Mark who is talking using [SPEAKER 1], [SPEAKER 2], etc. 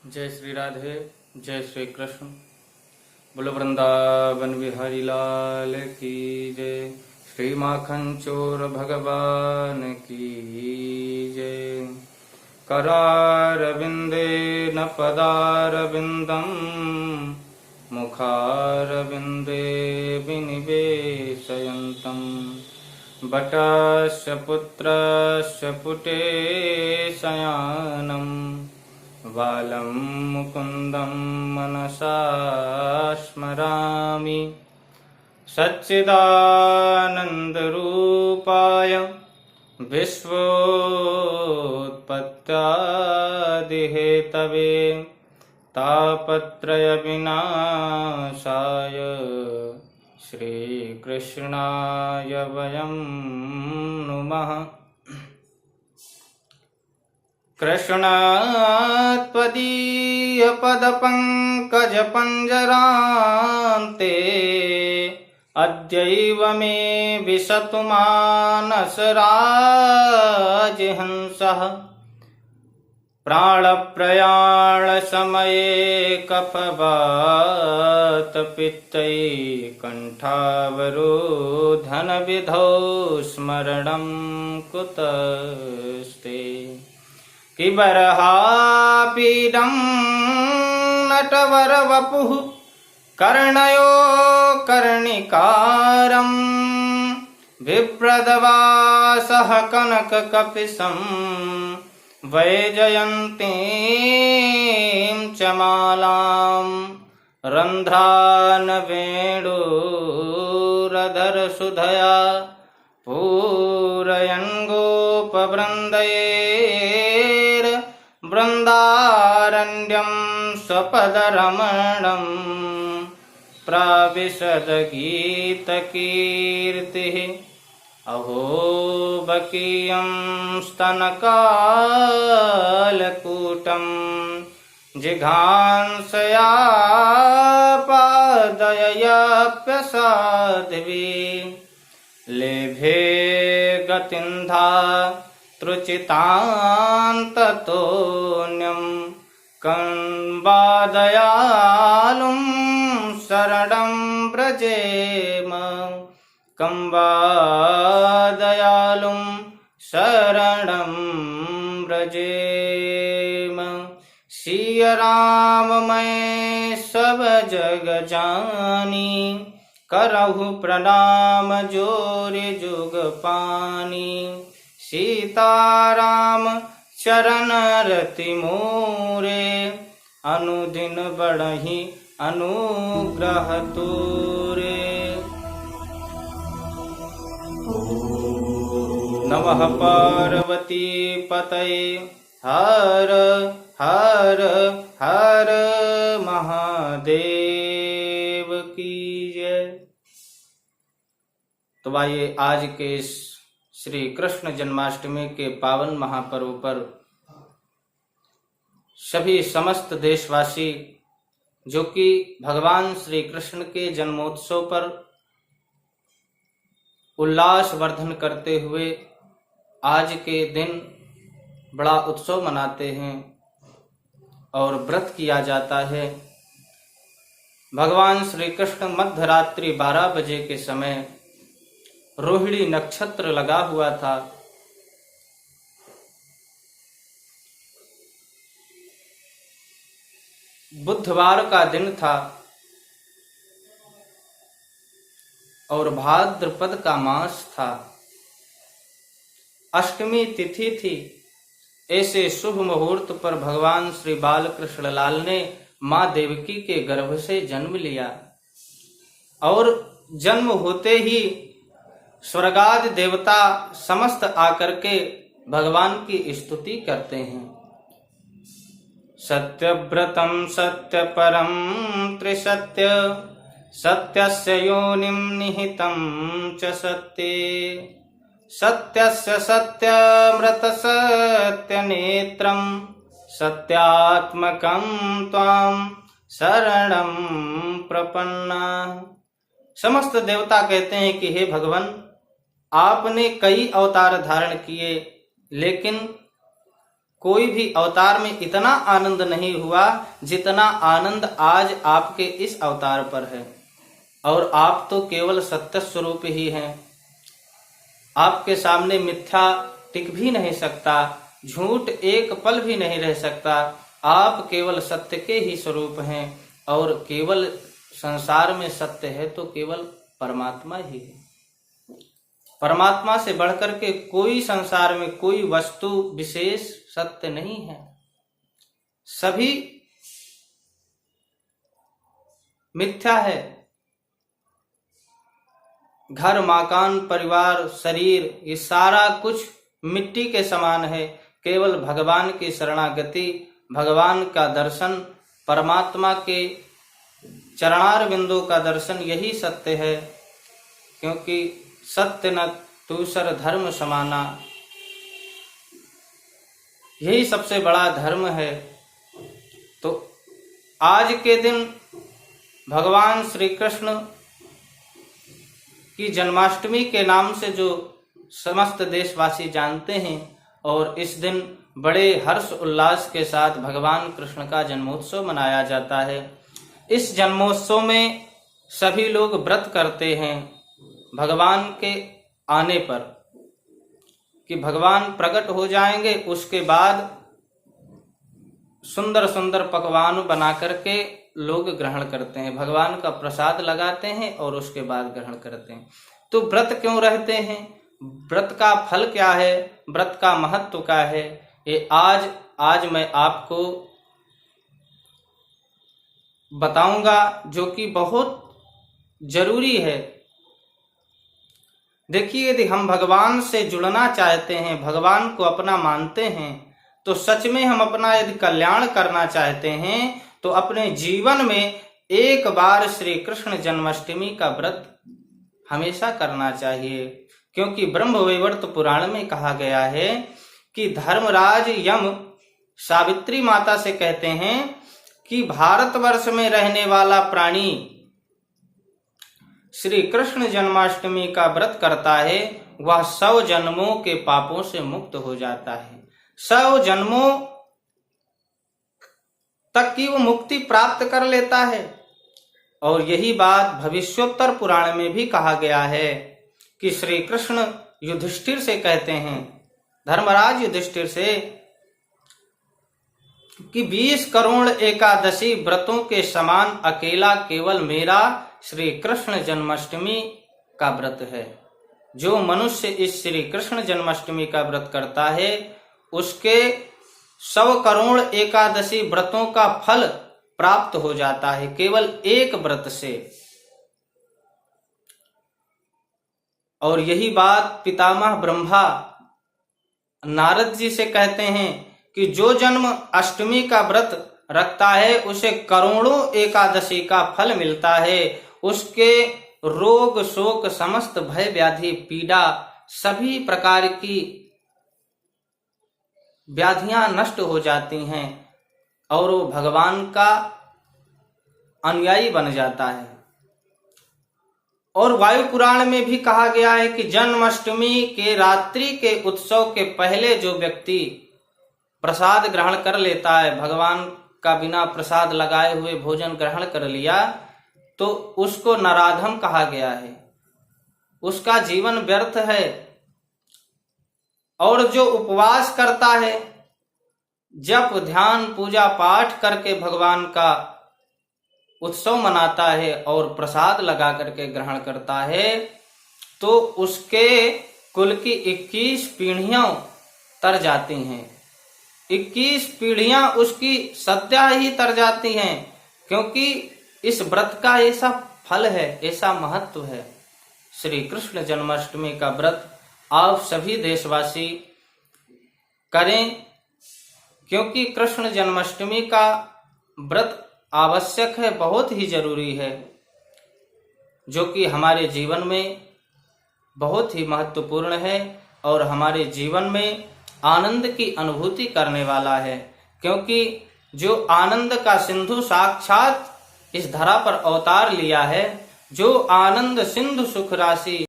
[SPEAKER 1] जय श्री राधे, जय श्री कृष्ण। बोलो वृंदावन बिहारी लाल की जय। श्री माखन चोर भगवान की जय। करारविंदे न पदारविंदम मुखारविंदे विनिवेशयन्तम् बटस्य पुत्रस्य पुटे शयानम् बालं मुकुन्दं मनसा स्मरामि। सच्चिदानन्दरूपाय विश्वोत्पत्त्यादिहेतवे तापत्रयविनाशाय श्रीकृष्णाय वयं नुमः। कृष्णात्त्वदीयपदपङ्कजपञ्जरान्ते अद्यैव मे विशतु मानसराजहंसः। प्राणप्रयाणसमये कफवातपित्तैकण्ठावरोधनविधौ स्मरणं कुतस्ते। किबर्हापीडं नटवरवपुः कर्णयो कर्णिकारं बिभ्रदवासः कनककपिशं वैजयन्तीं च मालां रन्ध्रानवेणुरधरसुधया पूरयन् गोपवृन्दैर्वृन्दारण्यं स्वपदरमणं प्राविशद्गीतकीर्तिः। अहो बकीयं स्तनकालकूटं जिघांसया पादयप्यसाध्वी लेभे गतिन्धा त्रुचितान्ततोऽन्यं कम्बादयालुं शरणं व्रजेम। कम्बादयालुं शरणं व्रजेम। सिया राम मैं सब जग जानी करहु प्रणाम जोरे जुग पानी। सीताराम चरण रति मोरे अनुदिन बढ़हि अनुग्रह तोरे। नमः पार्वती पतये हर हर हर महादेव की जय। तो आइए आज के इस श्री कृष्ण जन्माष्टमी के पावन महापर्व पर सभी समस्त देशवासी जो कि भगवान श्री कृष्ण के जन्मोत्सव पर उल्लास वर्धन करते हुए आज के दिन बड़ा उत्सव मनाते हैं और व्रत किया जाता है। भगवान श्री कृष्ण मध्यरात्रि 12 बजे के समय रोहिणी नक्षत्र लगा हुआ था। बुधवार का दिन था और भाद्रपद का मास था। अष्टमी तिथि थी। ऐसे शुभ मुहूर्त पर भगवान श्री बालकृष्ण लाल ने मां देवकी के गर्भ से जन्म लिया और जन्म होते ही स्वर्गादि देवता समस्त आकर के भगवान की स्तुति करते हैं। सत्यव्रतं सत्यपरं त्रिसत्य सत्यस्य योनिं निहितं च सत्ये सत्यस्य सत्यमृत सत्यनेत्रं सत्यात्मकं त्वां शरणं प्रपन्ना। समस्त देवता कहते हैं कि हे भगवान, आपने कई अवतार धारण किए लेकिन कोई भी अवतार में इतना आनंद नहीं हुआ जितना आनंद आज आपके इस अवतार पर है। और आप तो केवल सत्य स्वरूप ही हैं। आपके सामने मिथ्या टिक भी नहीं सकता, झूठ एक पल भी नहीं रह सकता। आप केवल सत्य के ही स्वरूप हैं और केवल संसार में सत्य है तो केवल परमात्मा ही है। परमात्मा से बढ़कर के कोई संसार में कोई वस्तु विशेष सत्य नहीं है। सभी मिथ्या है। घर, मकान, परिवार, शरीर, ये सारा कुछ मिट्टी के समान है। केवल भगवान की शरणागति, भगवान का दर्शन, परमात्मा के चरणार बिंदु का दर्शन, यही सत्य है। क्योंकि सत्य न दूसर धर्म समाना, यही सबसे बड़ा धर्म है। तो आज के दिन भगवान श्री कृष्ण की जन्माष्टमी के नाम से जो समस्त देशवासी जानते हैं, और इस दिन बड़े हर्ष उल्लास के साथ भगवान कृष्ण का जन्मोत्सव मनाया जाता है। इस जन्मोत्सव में सभी लोग व्रत करते हैं भगवान के आने पर, कि भगवान प्रकट हो जाएंगे। उसके बाद सुंदर सुंदर पकवान बना करके लोग ग्रहण करते हैं, भगवान का प्रसाद लगाते हैं और उसके बाद ग्रहण करते हैं। तो व्रत क्यों रहते हैं, व्रत का फल क्या है, व्रत का महत्व क्या है, ये आज मैं आपको बताऊंगा, जो कि बहुत जरूरी है। देखिए, यदि हम भगवान से जुड़ना चाहते हैं, भगवान को अपना मानते हैं, तो सच में हम अपना यदि कल्याण करना चाहते हैं तो अपने जीवन में एक बार श्री कृष्ण जन्माष्टमी का व्रत हमेशा करना चाहिए। क्योंकि ब्रह्मवैवर्त पुराण में कहा गया है कि धर्मराज यम सावित्री माता से कहते हैं कि भारतवर्ष में रहने वाला प्राणी श्री कृष्ण जन्माष्टमी का व्रत करता है, वह 100 जन्मों के पापों से मुक्त हो जाता है। 100 जन्मों तक की वो मुक्ति प्राप्त कर लेता है। और यही बात भविष्योत्तर पुराण में भी कहा गया है कि श्री कृष्ण युधिष्ठिर से कहते हैं, धर्मराज युधिष्ठिर से, कि 20 करोड़ एकादशी व्रतों के समान अकेला केवल मेरा श्री कृष्ण जन्माष्टमी का व्रत है। जो मनुष्य इस श्री कृष्ण जन्माष्टमी का व्रत करता है, उसके 100 करोड़ एकादशी व्रतों का फल प्राप्त हो जाता है केवल एक व्रत से। और यही बात पितामह ब्रह्मा नारद जी से कहते हैं कि जो जन्म अष्टमी का व्रत रखता है उसे करोड़ों एकादशी का फल मिलता है। उसके रोग शोक समस्त भय व्याधि पीड़ा सभी प्रकार की व्याधियां नष्ट हो जाती हैं और वो भगवान का अनुयायी बन जाता है। और वायु पुराण में भी कहा गया है कि जन्माष्टमी के रात्रि के उत्सव के पहले जो व्यक्ति प्रसाद ग्रहण कर लेता है, भगवान का बिना प्रसाद लगाए हुए भोजन ग्रहण कर लिया, तो उसको नराधम कहा गया है, उसका जीवन व्यर्थ है। और जो उपवास करता है, जप ध्यान पूजा पाठ करके भगवान का उत्सव मनाता है और प्रसाद लगा करके ग्रहण करता है, तो उसके कुल की 21 पीढ़ियां तर जाती हैं। 21 पीढ़ियां उसकी सत्या ही तर जाती हैं, क्योंकि इस व्रत का ऐसा फल है, ऐसा महत्व है। श्री कृष्ण जन्माष्टमी का व्रत आप सभी देशवासी करें, क्योंकि कृष्ण जन्माष्टमी का व्रत आवश्यक है, बहुत ही जरूरी है, जो कि हमारे जीवन में बहुत ही महत्वपूर्ण है और हमारे जीवन में आनंद की अनुभूति करने वाला है। क्योंकि जो आनंद का सिंधु साक्षात इस धरा पर अवतार लिया है, जो आनंद सिंधु सुख राशि